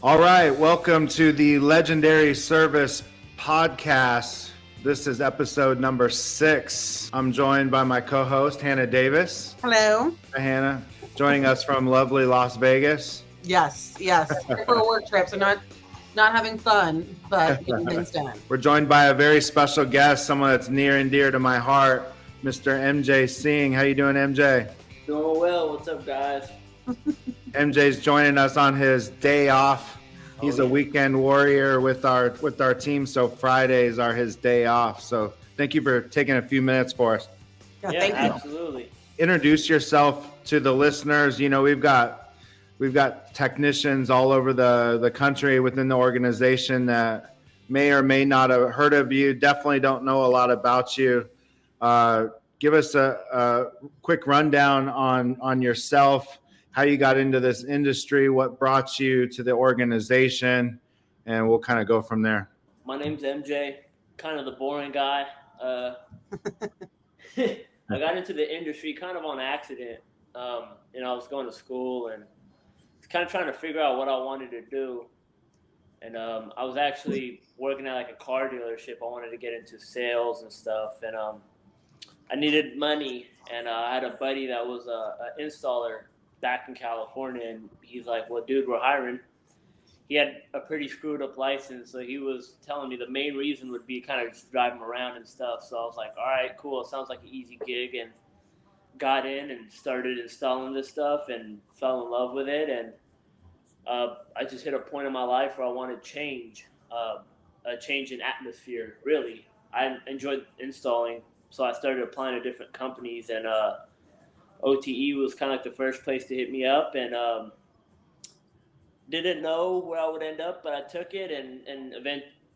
All right, welcome to the Legendary Service Podcast. This is episode number 6. I'm joined by my co-host, Hannah Davis. Hello. Hi, Hannah. Joining us from lovely Las Vegas. Yes. For a work trip, so not having fun, but getting things done. We're joined by a very special guest, someone that's near and dear to my heart, Mr. MJ Singh. How you doing, MJ? Doing well. What's up, guys? MJ's joining us on his day off. He's a weekend warrior with our team, so Fridays are his day off. So thank you for taking a few minutes for us. Yeah, thank you. Absolutely. Introduce yourself to the listeners. You know, we've got technicians all over the country within the organization that may or may not have heard of you, definitely don't know a lot about you. Give us a quick rundown on yourself, how you got into this industry, what brought you to the organization, and we'll kind of go from there. My name's MJ, kind of the boring guy. I got into the industry kind of on accident. I was going to school and kind of trying to figure out what I wanted to do. And I was actually working at like a car dealership. I wanted to get into sales and stuff. And I needed money. And I had a buddy that was an installer back in California, and he's like, well, dude, we're hiring. He had a pretty screwed up license, so he was telling me the main reason would be kind of just driving around and stuff. So I was like, all right, cool, it sounds like an easy gig, and got in and started installing this stuff and fell in love with it. And I just hit a point in my life where I wanted change, a change in atmosphere, really. I enjoyed installing, so I started applying to different companies, and OTE was kind of like the first place to hit me up, and didn't know where I would end up, but I took it and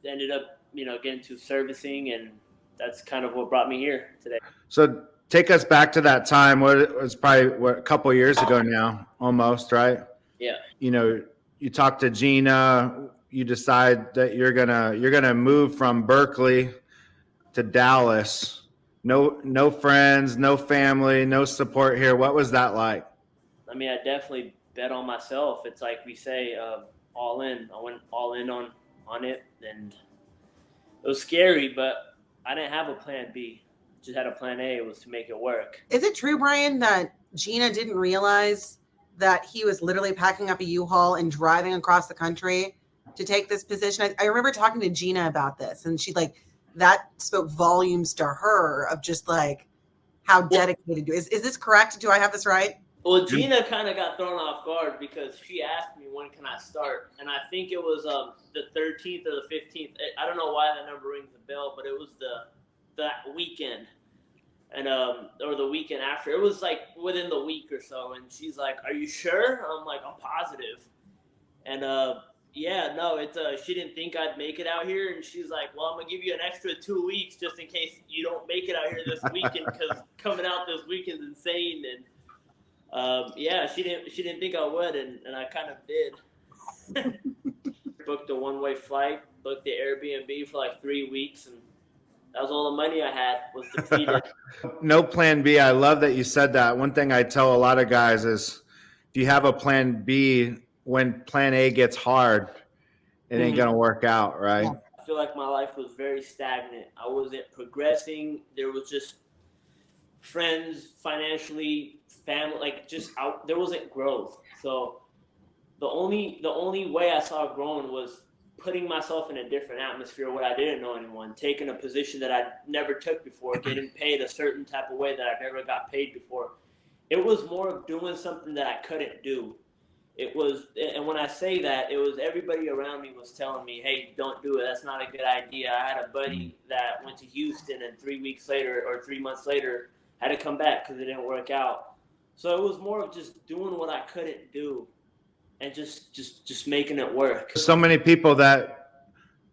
ended up, getting to servicing, and that's kind of what brought me here today. So take us back to that time. It was probably a couple of years ago now, almost, right? Yeah. You talk to Gina, you decide that you're gonna move from Berkley to Dallas. No friends, no family, no support here. What was that like? I mean, I definitely bet on myself. It's like we say, all in. I went all in on it, and it was scary, but I didn't have a plan B. Just had a plan A. It was to make it work. Is it true, Brian, that Gina didn't realize that he was literally packing up a U-Haul and driving across the country to take this position? I remember talking to Gina about this, and she that spoke volumes to her of just like how dedicated you is. Is this correct? Do I have this right? Well, Gina kind of got thrown off guard because she asked me when can I start, and I think it was the 13th or the 15th. I don't know why that number rings a bell, but it was that weekend, and or the weekend after. It was like within the week or so, and she's like, "Are you sure?" I'm like, "I'm positive," and yeah, no, she didn't think I'd make it out here, and she's like, well, I'm going to give you an extra 2 weeks just in case you don't make it out here this weekend, because coming out this weekend's insane. And yeah, she didn't think I would, and I kind of did. Booked a one-way flight, booked the Airbnb for like 3 weeks, and that was all the money I had, was depleted. No plan B. I love that you said that. One thing I tell a lot of guys is if you have a plan B, when plan A gets hard, it ain't going to work out, right? I feel like my life was very stagnant. I wasn't progressing. There was just friends, financially, family, there wasn't growth. So the only way I saw growing was putting myself in a different atmosphere where I didn't know anyone, taking a position that I never took before, getting paid a certain type of way that I never got paid before. It was more of doing something that I couldn't do. It was, and when I say that, it was everybody around me was telling me, hey, don't do it. That's not a good idea. I had a buddy that went to Houston, and 3 weeks later or 3 months later had to come back because it didn't work out. So it was more of just doing what I couldn't do and just making it work. So many people that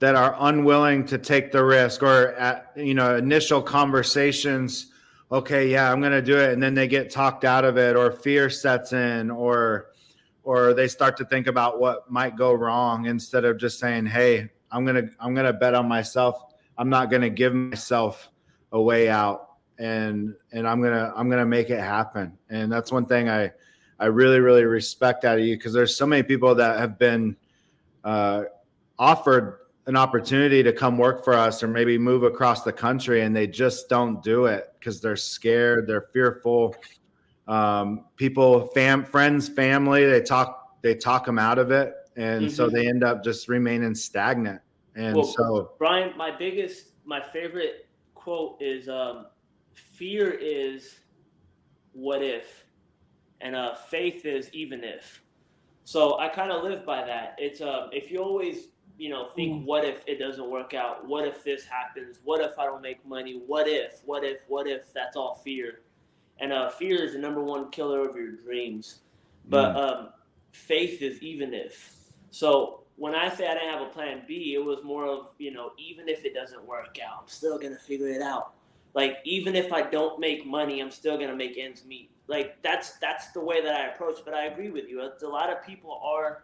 are unwilling to take the risk, or at initial conversations, okay, yeah, I'm going to do it, and then they get talked out of it, or fear sets in, or they start to think about what might go wrong instead of just saying, hey, I'm gonna bet on myself. I'm not gonna give myself a way out, and I'm gonna make it happen. And that's one thing I really, really respect out of you, because there's so many people that have been offered an opportunity to come work for us or maybe move across the country, and they just don't do it because they're scared, they're fearful. People, friends, family, they talk them out of it, and so they end up just remaining stagnant. And so, Brian, my favorite quote is, fear is what if, and faith is even if. So I kind of live by that. It's if you always think, what if it doesn't work out? What if this happens? What if I don't make money? What if? That's all fear. And fear is the number one killer of your dreams. But faith is even if. So when I say I didn't have a plan B, it was more of, even if it doesn't work out, I'm still going to figure it out. Like, even if I don't make money, I'm still going to make ends meet. Like, that's the way that I approach. But I agree with you. A lot of people are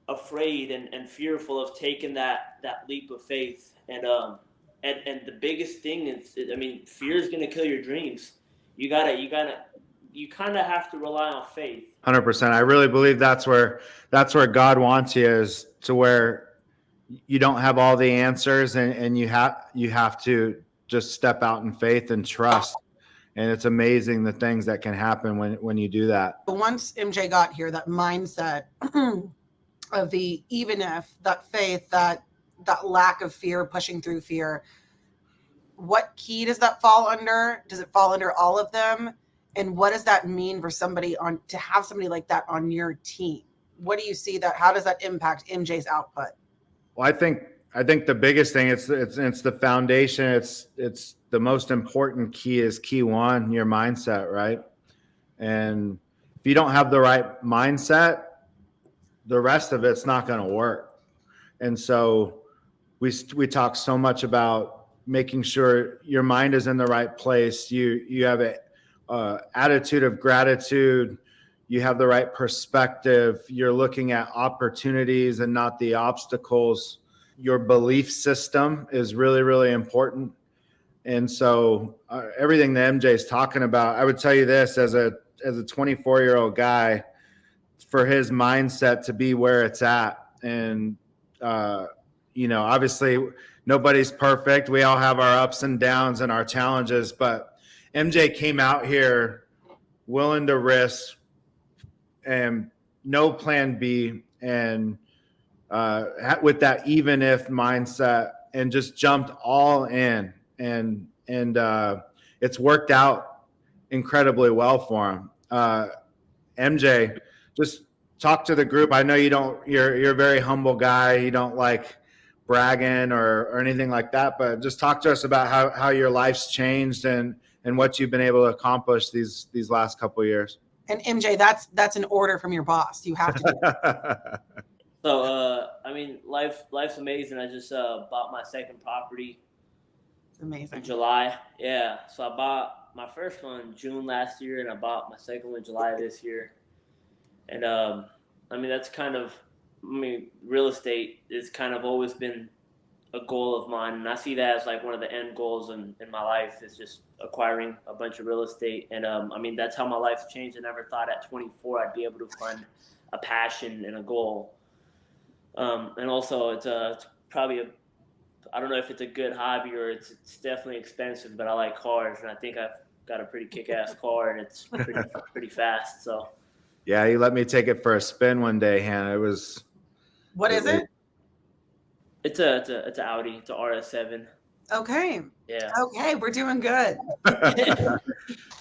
afraid and fearful of taking that leap of faith. And the biggest thing is, fear is going to kill your dreams. You kind of have to rely on faith. 100%. I really believe that's where God wants you, is to where you don't have all the answers, and you have to just step out in faith and trust. And it's amazing the things that can happen when you do that. Once MJ got here, that mindset of the even if, that faith, that lack of fear, pushing through fear, what key does that fall under? Does it fall under all of them? And what does that mean for to have somebody like that on your team? What do you see how does that impact MJ's output? Well, I think the biggest thing, it's the foundation. It's the most important key is key one, your mindset, right? And if you don't have the right mindset, the rest of it's not going to work. And so we talk so much about making sure your mind is in the right place. You have an attitude of gratitude. You have the right perspective. You're looking at opportunities and not the obstacles. Your belief system is really, really important. And so everything that MJ is talking about, I would tell you this, as a 24-year-old guy, for his mindset to be where it's at. And, obviously nobody's perfect. We all have our ups and downs and our challenges, but MJ came out here willing to risk and no plan B, and with that even if mindset, and just jumped all in, and it's worked out incredibly well for him. MJ, just talk to the group. I know you're a very humble guy. You don't like bragging or anything like that, but just talk to us about how your life's changed and what you've been able to accomplish these last couple of years. And MJ, that's an order from your boss. You have to do it. So, life's amazing. I just bought my second property. It's amazing. In July. Yeah. So I bought my first one June last year, and I bought my second one July this year. And, that's kind of, real estate is kind of always been a goal of mine. And I see that as like one of the end goals in my life, is just acquiring a bunch of real estate. And, that's how my life's changed. I never thought at 24 I'd be able to find a passion and a goal. And also it's probably I don't know if it's a good hobby or it's definitely expensive, but I like cars, and I think I've got a pretty kick-ass car, and it's pretty fast. So. Yeah, you let me take it for a spin one day, Hannah. What is it? It's a Audi. It's a RS7. Okay. Yeah. Okay, we're doing good.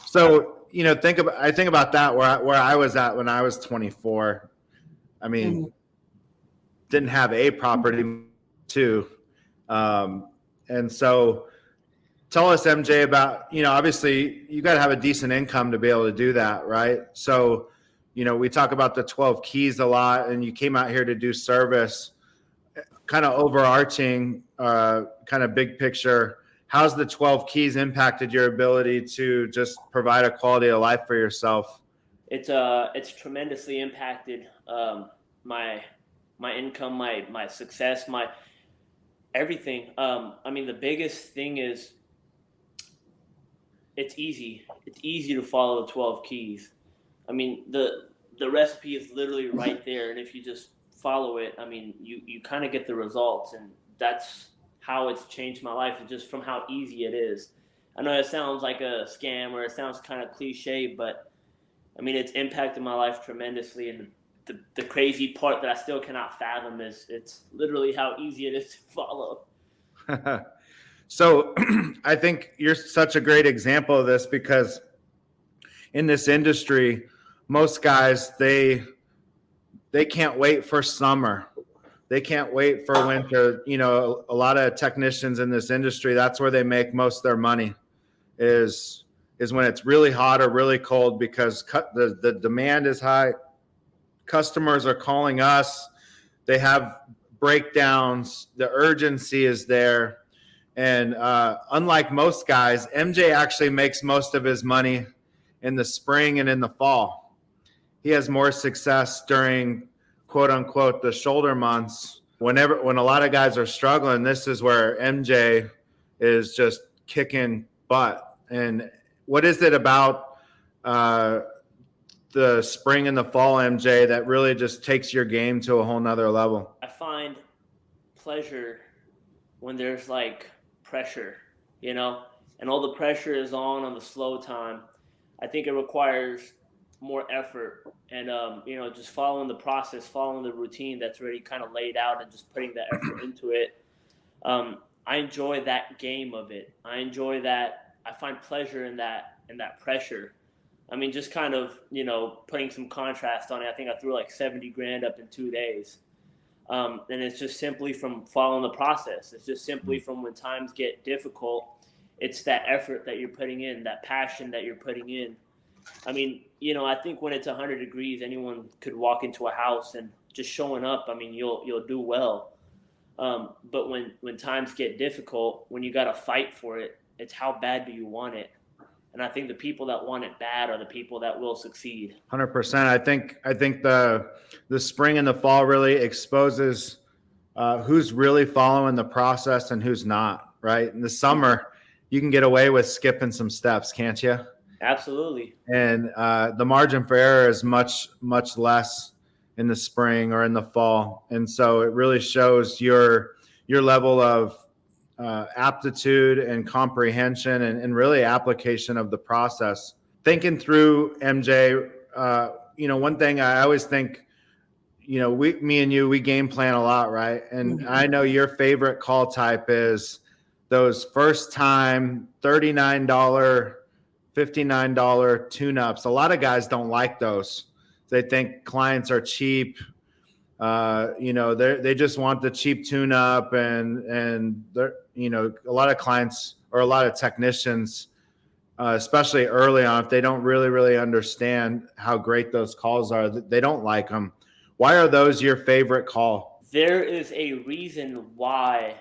So, I think about that where I was at when I was 24. Didn't have a property too. And so tell us, MJ, about, obviously you got to have a decent income to be able to do that, right? So, we talk about the 12 keys a lot, and you came out here to do service. Kind of overarching, kind of big picture, how's the 12 keys impacted your ability to just provide a quality of life for yourself? It's tremendously impacted my income, my success, my everything. The biggest thing is it's easy. It's easy to follow the 12 keys. The recipe is literally right there, and if you just follow it, I mean, you kind of get the results, and that's how it's changed my life, just from how easy it is. I know it sounds like a scam, or it sounds kind of cliche, but I mean, it's impacted my life tremendously. And the crazy part that I still cannot fathom is it's literally how easy it is to follow. So I think you're such a great example of this, because in this industry, most guys, they can't wait for summer. They can't wait for winter. You know, a lot of technicians in this industry, that's where they make most of their money, is when it's really hot or really cold, because the demand is high. Customers are calling us. They have breakdowns. The urgency is there. And unlike most guys, MJ actually makes most of his money in the spring and in the fall. He has more success during, quote unquote, the shoulder months. When a lot of guys are struggling, this is where MJ is just kicking butt. And what is it about the spring and the fall, MJ, that really just takes your game to a whole nother level? I find pleasure when there's like pressure, you know, and all the pressure is on the slow time. I think it requires more effort, and you know, just following the process, following the routine that's already kind of laid out, and just putting the effort into it. I enjoy that game of it. I enjoy that. I find pleasure in that pressure. I mean, just kind of, you know, putting some contrast on it. I think I threw like 70 grand up in 2 days. And it's just simply from following the process. It's just simply from when times get difficult. It's that effort that you're putting in, that passion that you're putting in. I mean, you know, I think when it's 100 degrees, anyone could walk into a house, and just showing up, I mean, you'll do well. But when times get difficult, when you got to fight for it, it's how bad do you want it? And I think the people that want it bad are the people that will succeed. 100%. I think the spring and the fall really exposes who's really following the process and who's not, right? In the summer, you can get away with skipping some steps, can't you? Absolutely. And the margin for error is much, much less in the spring or in the fall. And so it really shows your level of aptitude and comprehension and really application of the process. Thinking through, MJ, you know, one thing I always think, you know, me and you, we game plan a lot, right? And I know your favorite call type is those first time $39, $59 tune-ups. A lot of guys don't like those. They think clients are cheap. You know, they just want the cheap tune-up, and they're, you know, a lot of clients or a lot of technicians, especially early on, if they don't really understand how great those calls are, they don't like them. Why are those your favorite call? There is a reason why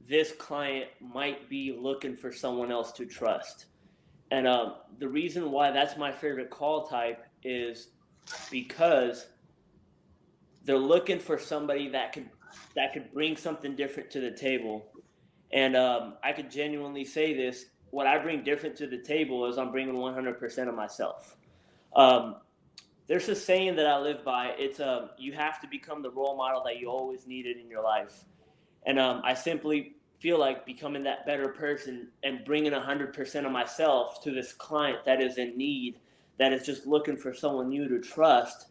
this client might be looking for someone else to trust. And the reason why that's my favorite call type is because they're looking for somebody that could bring something different to the table. And I could genuinely say this: what I bring different to the table is I'm bringing 100% of myself. There's a saying that I live by. It's you have to become the role model that you always needed in your life. And I simply feel like becoming that better person and bringing 100% of myself to this client that is in need, that is just looking for someone new to trust.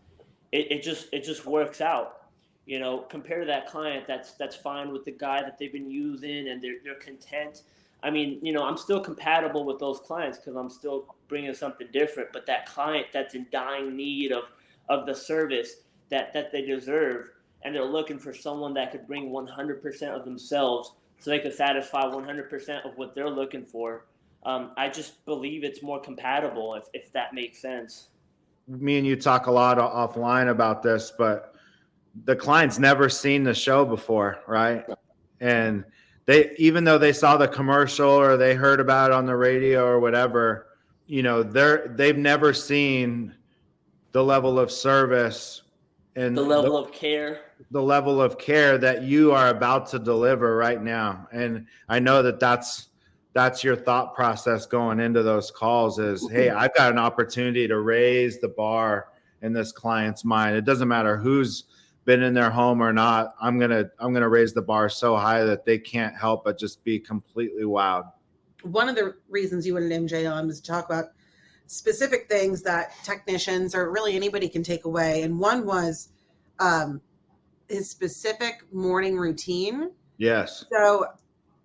It just works out, you know. Compared to that client that's fine with the guy that they've been using and they're content. I mean, you know, I'm still compatible with those clients because I'm still bringing something different. But that client that's in dying need of the service that they deserve, and they're looking for someone that could bring 100% of themselves so they could satisfy 100% of what they're looking for. I just believe it's more compatible, if that makes sense. Me and you talk a lot offline about this, but the client's never seen the show before, right? And even though they saw the commercial or they heard about it on the radio or whatever, you know, they've never seen the level of service and the level of care that you are about to deliver right now. And I know that's your thought process going into those calls is, hey, I've got an opportunity to raise the bar in this client's mind. It doesn't matter who's been in their home or not, I'm gonna raise the bar so high that they can't help but just be completely wowed. One of the reasons you wanted MJ on was to talk about specific things that technicians or really anybody can take away. And one was his specific morning routine. Yes. So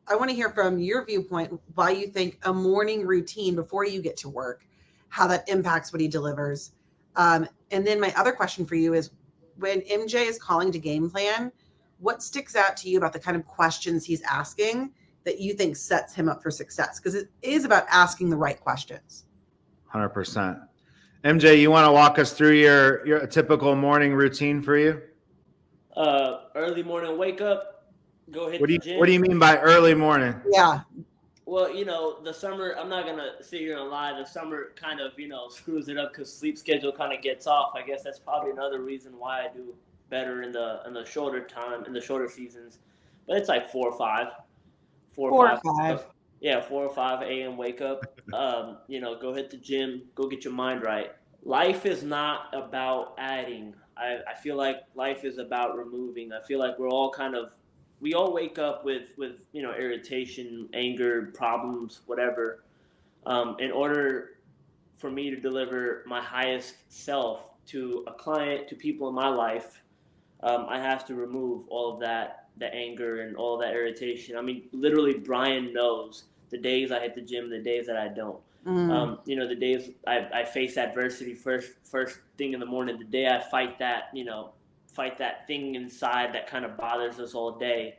I want to hear from your viewpoint why you think a morning routine before you get to work, how that impacts what he delivers. And then my other question for you is, when MJ is calling to game plan, what sticks out to you about the kind of questions he's asking that you think sets him up for success? Because it is about asking the right questions. 100%. MJ, you want to walk us through your typical morning routine for you? Early morning wake up, go hit What do the you gym. What do you mean by early morning? Yeah. Well, the summer, I'm not going to sit here and lie. The summer kind of, screws it up because sleep schedule kind of gets off. I guess that's probably another reason why I do better in the shorter time, in the shorter seasons. But it's like 4 or 5. 4 or 5. Yeah, 4 or 5 a.m. wake up. Go hit the gym, go get your mind right. Life is not about adding. I feel like life is about removing. I feel like we all wake up with irritation, anger, problems, whatever. In order for me to deliver my highest self to a client, to people in my life, I have to remove all of that, the anger and all of that irritation. I mean, literally, Brian knows the days I hit the gym, the days that I don't. The days I face adversity first thing in the morning, the day I fight that thing inside that kind of bothers us all day.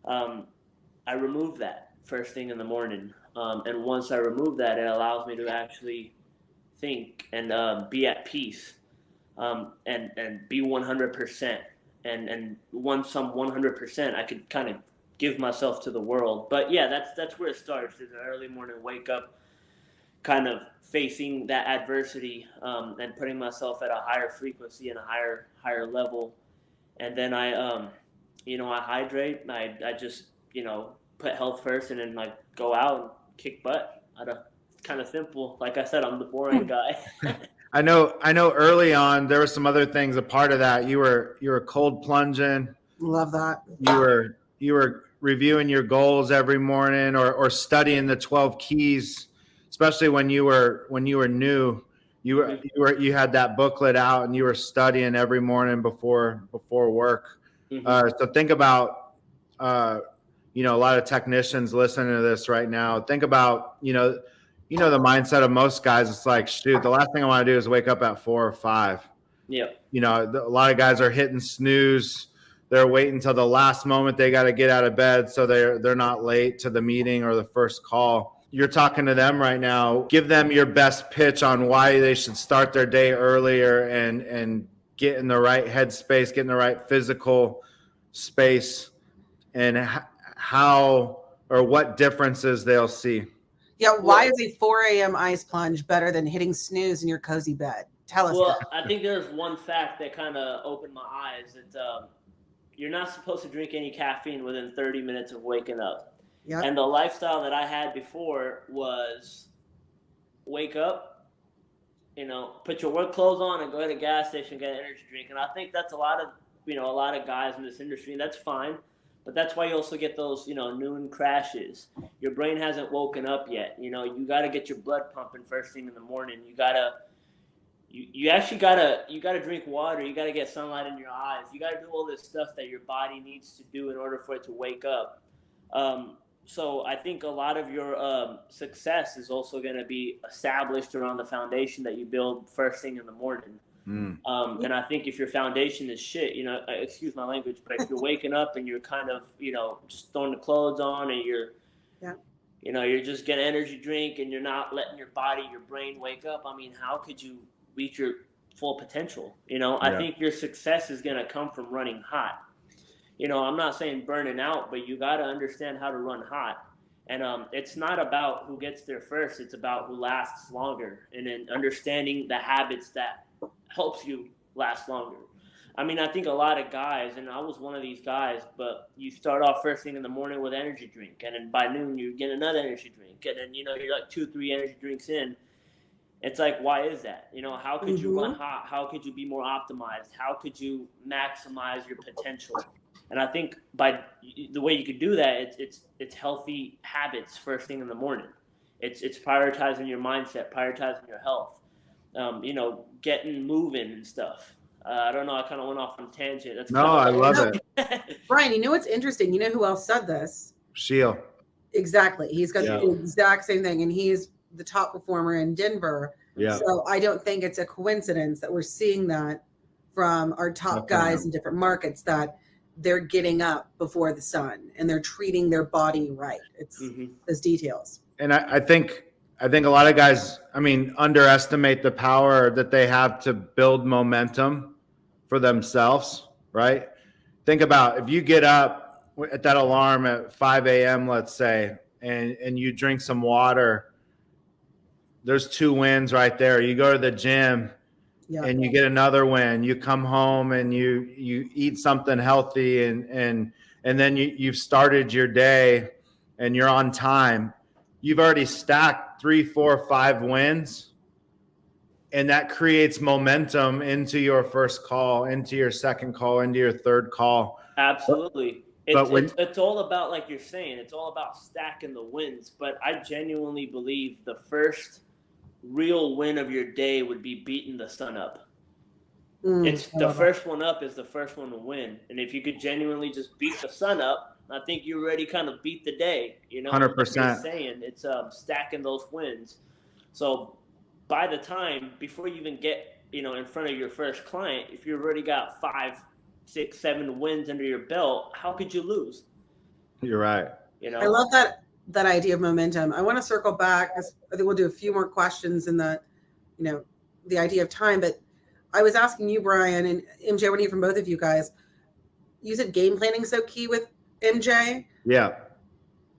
I remove that first thing in the morning. And once I remove that, it allows me to actually think and be at peace and be 100%. And once I'm 100%, I could kind of give myself to the world. But yeah, that's where it starts. Is an early morning wake up, kind of facing that adversity and putting myself at a higher frequency and a higher level. And then I hydrate. I just put health first, and then like go out and kick butt. Kind of simple. Like I said, I'm the boring guy. I know early on there were some other things a part of that. You were cold plunging. Love that. You were reviewing your goals every morning or studying the 12 keys, especially when you were new. You had that booklet out and you were studying every morning before work. Mm-hmm. So think about a lot of technicians listening to this right now. Think about the mindset of most guys. It's like, shoot, the last thing I want to do is wake up at 4 or 5. Yeah. A lot of guys are hitting snooze. They're waiting until the last moment they got to get out of bed so they're not late to the meeting or the first call. You're talking to them right now. Give them your best pitch on why they should start their day earlier and get in the right headspace, get in the right physical space, and how or what differences they'll see. Yeah, why is a 4 a.m. ice plunge better than hitting snooze in your cozy bed? Tell us that. I think there's one fact that kind of opened my eyes. That you're not supposed to drink any caffeine within 30 minutes of waking up. Yep. And the lifestyle that I had before was wake up, put your work clothes on and go to the gas station and get an energy drink. And I think that's a lot of guys in this industry, and that's fine. But that's why you also get those, noon crashes. Your brain hasn't woken up yet. You got to get your blood pumping first thing in the morning. You actually gotta drink water. You gotta get sunlight in your eyes. You gotta do all this stuff that your body needs to do in order for it to wake up. So I think a lot of your success is also going to be established around the foundation that you build first thing in the morning. And I think if your foundation is shit, excuse my language, but if you're waking up and you're kind of, just throwing the clothes on and you're just getting an energy drink and you're not letting your body, your brain wake up. I mean, how could you reach your full potential? I think your success is going to come from running hot. I'm not saying burning out, but you got to understand how to run hot. And it's not about who gets there first. It's about who lasts longer, and then understanding the habits that helps you last longer. I mean, I think a lot of guys, and I was one of these guys, but you start off first thing in the morning with energy drink, and then by noon you get another energy drink, and then you're like 2-3 energy drinks in, It's like, why is that? You know, how could you run Mhm. hot? How could you be more optimized? How could you maximize your potential? And I think by the way you could do that, it's healthy habits first thing in the morning. It's prioritizing your mindset, prioritizing your health. You know, getting moving and stuff. I don't know. I kind of went off on a tangent. That's No, kind of I what love No, it. Brian, you know what's interesting? You know who else said this? Shield. Exactly. He's got Yeah. the exact same thing, and he's the top performer in Denver. Yeah. So I don't think it's a coincidence that we're seeing that from our top guys in different markets, that they're getting up before the sun and they're treating their body right. It's those details. And I think a lot of guys, I mean, underestimate the power that they have to build momentum for themselves, right? Think about if you get up at that alarm at 5 a.m., let's say, and you drink some water, there's 2 wins right there. You go to the gym Yeah. and you get another win. You come home and you eat something healthy and then you've started your day and you're on time. You've already stacked 3, 4, 5 wins. And that creates momentum into your first call, into your second call, into your third call. Absolutely. But It's all about, like you're saying, it's all about stacking the wins. But I genuinely believe the first real win of your day would be beating the sun up. It's the first one up is the first one to win. And if you could genuinely just beat the sun up, I think you already kind of beat the day. You know, 100%. Like you're saying, it's stacking those wins. So by the time, before you even get, you know, in front of your first client, if you've already got 5, 6, 7 wins under your belt, how could you lose? You're right. You know, I love that idea of momentum. I want to circle back, because I think we'll do a few more questions in the, you know, the idea of time. But I was asking you, Brian, and MJ, I want to hear from both of you guys. You said game planning is so key with MJ. Yeah.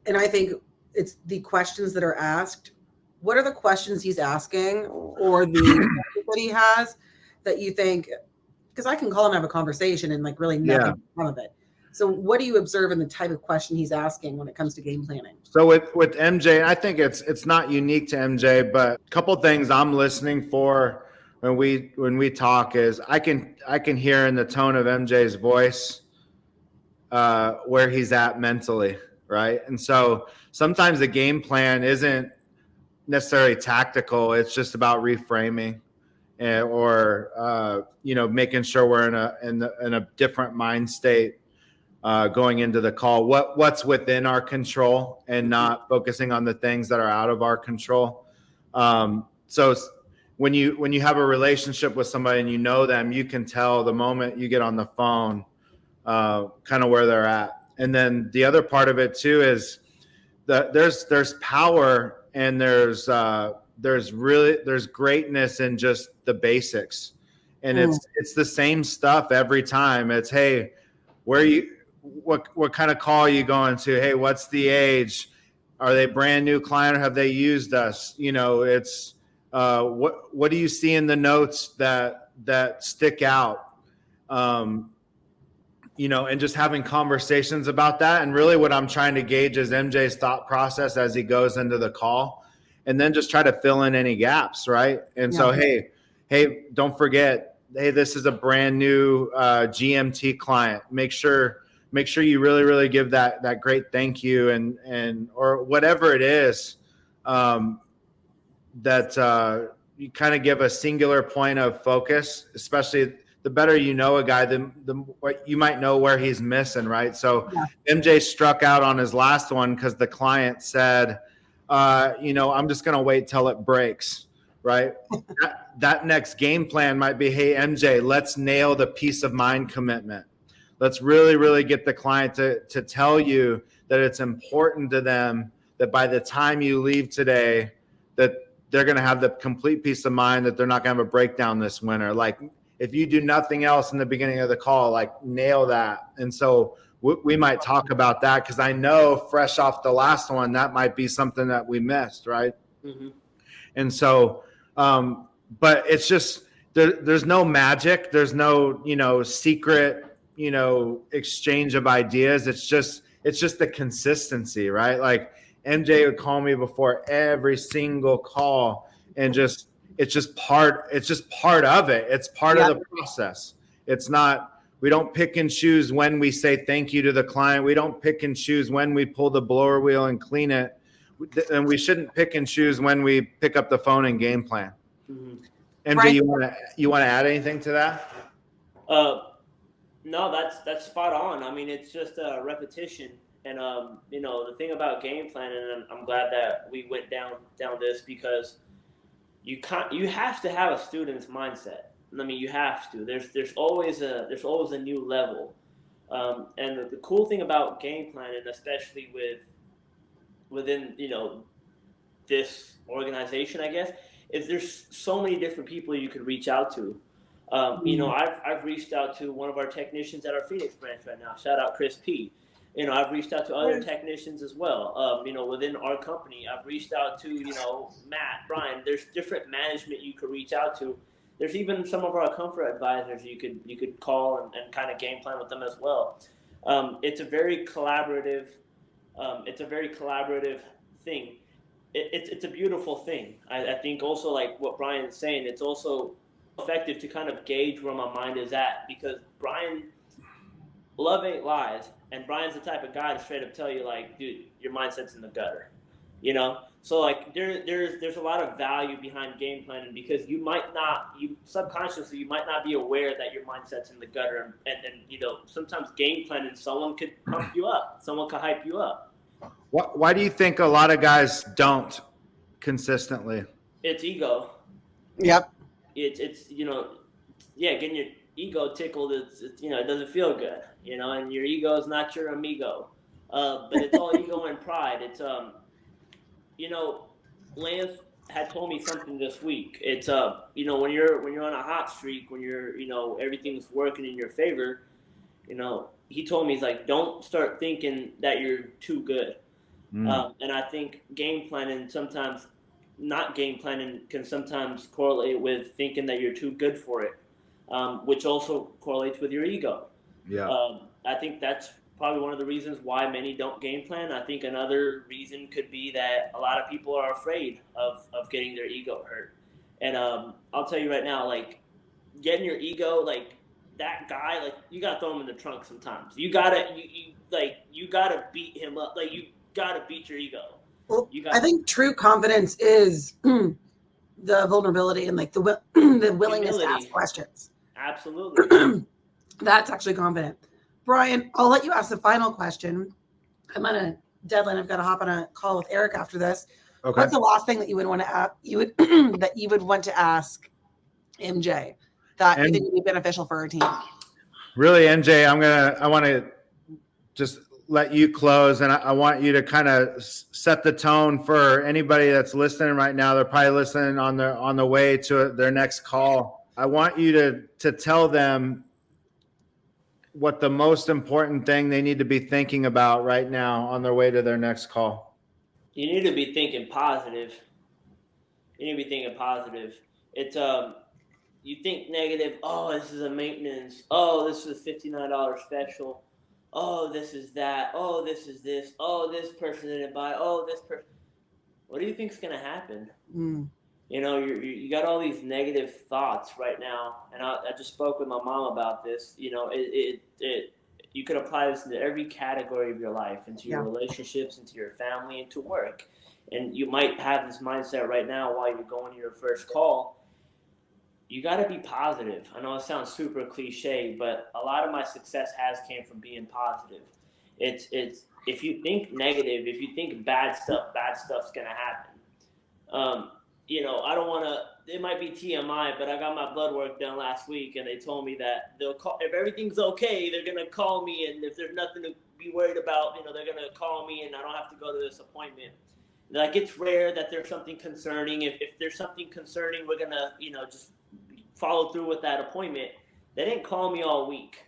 And I think it's the questions that are asked. What are the questions he's asking, or the that he has, that you think, because I can call and have a conversation and like really nothing come of it. So what do you observe in the type of question he's asking when it comes to game planning? So with MJ, I think it's not unique to MJ, but a couple things I'm listening for when we talk is I can hear in the tone of MJ's voice where he's at mentally, right? And so sometimes the game plan isn't necessarily tactical; it's just about reframing, or you know, making sure we're in a different mind state going into the call. What's within our control, and not focusing on the things that are out of our control. So when you have a relationship with somebody and you know them, you can tell the moment you get on the phone kind of where they're at. And then the other part of it too is that there's power, and there's greatness in just the basics. And it's the same stuff every time. It's, hey, what kind of call are you going to? Hey, what's the age? Are they brand new client, or have they used us? You know, it's what do you see in the notes that stick out? You know, and just having conversations about that. And really what I'm trying to gauge is MJ's thought process as he goes into the call, and then just try to fill in any gaps, right? And so, hey, don't forget, hey, this is a brand new GMT client. Make sure you really give that great thank you, and or whatever it is, that you kind of give a singular point of focus. Especially the better you know a guy, the what you might know where he's missing, right? So MJ struck out on his last one because the client said, you know, I'm just going to wait till it breaks, right? that next game plan might be, hey, MJ, let's nail the peace of mind commitment. Let's really get the client to tell you that it's important to them that by the time you leave today, that they're going to have the complete peace of mind that they're not going to have a breakdown this winter. Like, if you do nothing else in the beginning of the call, like, nail that. And so we might talk about that, because I know fresh off the last one, that might be something that we missed, right? Mm-hmm. And so, but it's just, there's no magic. There's no, you know, secret, you know, exchange of ideas. It's just the consistency, right? Like, MJ would call me before every single call and just it's just part of it. It's part of the process. It's not, we don't pick and choose when we say thank you to the client. We don't pick and choose when we pull the blower wheel and clean it. And we shouldn't pick and choose when we pick up the phone and game plan. Mm-hmm. MJ, Right. you want to add anything to that? No, that's spot on. I mean, it's just a repetition. And you know, the thing about game planning, and I'm glad that we went down this, because you have to have a student's mindset. I mean, you have to. There's always a new level. And the cool thing about game planning, especially within, you know, this organization, I guess, is there's so many different people you could reach out to. You know, I've reached out to one of our technicians at our Phoenix branch right now. Shout out Chris P. You know, I've reached out to other technicians as well. You know, within our company, I've reached out to, you know, Matt, Brian. There's different management you could reach out to. There's even some of our comfort advisors you could call and kind of game plan with them as well. It's a very collaborative. Thing. It's a beautiful thing. I think also, like what Brian's saying, it's also effective to kind of gauge where my mind is at, because Brian, love ain't lies, and Brian's the type of guy to straight up tell you, like, dude, your mindset's in the gutter, you know. So like there's a lot of value behind game planning, because you subconsciously you might not be aware that your mindset's in the gutter, and you know, sometimes game planning, someone could pump you up, someone could hype you up. Why do you think a lot of guys don't consistently? It's ego. Yep. It's you know, yeah, getting your ego tickled. It's you know, it doesn't feel good, you know, and your ego is not your amigo, but it's all ego and pride. It's you know, Lance had told me something this week. It's you know, when you're on a hot streak, when you're, you know, everything's working in your favor, you know, he told me, he's like, don't start thinking that you're too good. And I think game planning sometimes, not game planning, can sometimes correlate with thinking that you're too good for it, which also correlates with your ego. Yeah. I think that's probably one of the reasons why many don't game plan. I think another reason could be that a lot of people are afraid of getting their ego hurt. And I'll tell you right now, like, getting your ego, like, that guy, like, you gotta throw him in the trunk sometimes. You gotta beat him up. Like, you gotta beat your ego. Well, I think true confidence is the vulnerability and, like, the willingness to ask questions. Absolutely. That's actually confident. Brian, I'll let you ask the final question. I'm on a deadline. I've got to hop on a call with Eric after this. Okay. What's the last thing that you would want to ask? That you would want to ask MJ that you think would be beneficial for our team? Really, MJ, I want to just let you close, and I want you to kind of set the tone for anybody that's listening right now. They're probably listening on the way to their next call. I want you to tell them what the most important thing they need to be thinking about right now on their way to their next call. You need to be thinking positive. It's you think negative. Oh, this is a maintenance. Oh, this is a $59 special. Oh, this is that. Oh, this is this. Oh, this person didn't buy. Oh, this person. What do you think's gonna happen? You know, you got all these negative thoughts right now, and I just spoke with my mom about this. You know, you could apply this into every category of your life, into your relationships, into your family, into work. And you might have this mindset right now while you're going to your first call. You got to be positive. I know it sounds super cliche, but a lot of my success came from being positive. It's if you think negative, if you think bad stuff's gonna happen. You know, I don't want to. It might be TMI, but I got my blood work done last week, and they told me that they'll call if everything's okay. They're gonna call me, and if there's nothing to be worried about, you know, they're gonna call me, and I don't have to go to this appointment. Like, it's rare that there's something concerning. If there's something concerning, we're gonna, you know, just follow through with that appointment. They didn't call me all week.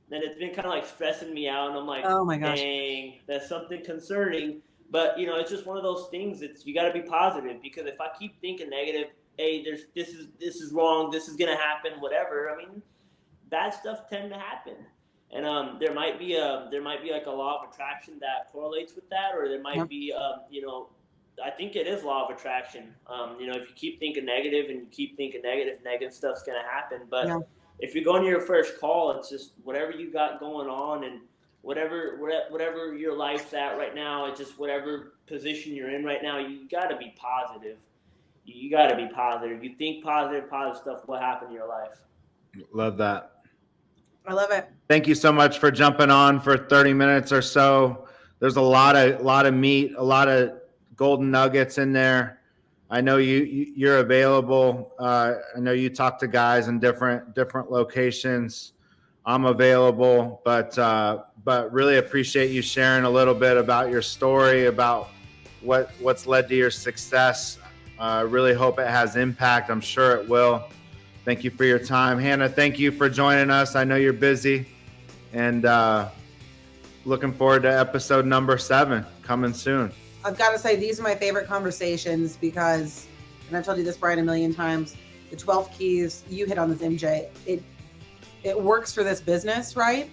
Then it's been kind of like stressing me out, and I'm like, oh my gosh, dang, that's something concerning. But, you know, it's just one of those things. You got to be positive, because if I keep thinking negative, hey, this is wrong, this is gonna happen, whatever. I mean, bad stuff tend to happen, and there might be like a law of attraction that correlates with that, or there might be you know, I think it is law of attraction. You know, if you keep thinking negative and you keep thinking negative stuff's going to happen. But Yeah. if you're going to your first call, it's just whatever you got going on and whatever your life's at right now, it's just whatever position you're in right now, you got to be positive. You got to be positive. You think positive stuff will happen in your life. Love that. I love it. Thank you so much for jumping on for 30 minutes or so. There's a lot of meat, a lot of golden nuggets in there. I know you're available. I know you talk to guys in different locations. I'm available, but really appreciate you sharing a little bit about your story, about what's led to your success. Really hope it has impact. I'm sure it will. Thank you for your time. Hannah, thank you for joining us. I know you're busy, and looking forward to episode number 7 coming soon. I've got to say, these are my favorite conversations because, and I've told you this, Brian, a million times, the 12 keys, you hit on this, MJ, it works for this business, right?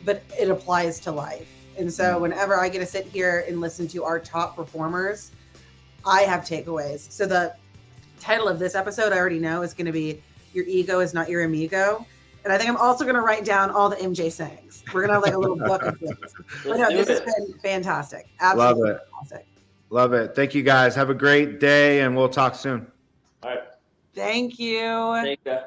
But it applies to life. And so whenever I get to sit here and listen to our top performers, I have takeaways. So the title of this episode, I already know, is going to be Your Ego is Not Your Amigo. And I think I'm also going to write down all the MJ sayings. We're going to have like a little book of things. But no, this has been fantastic. Absolutely Love it. fantastic. Love it. Thank you guys. Have a great day, and we'll talk soon. All right. Thank you. Thank you.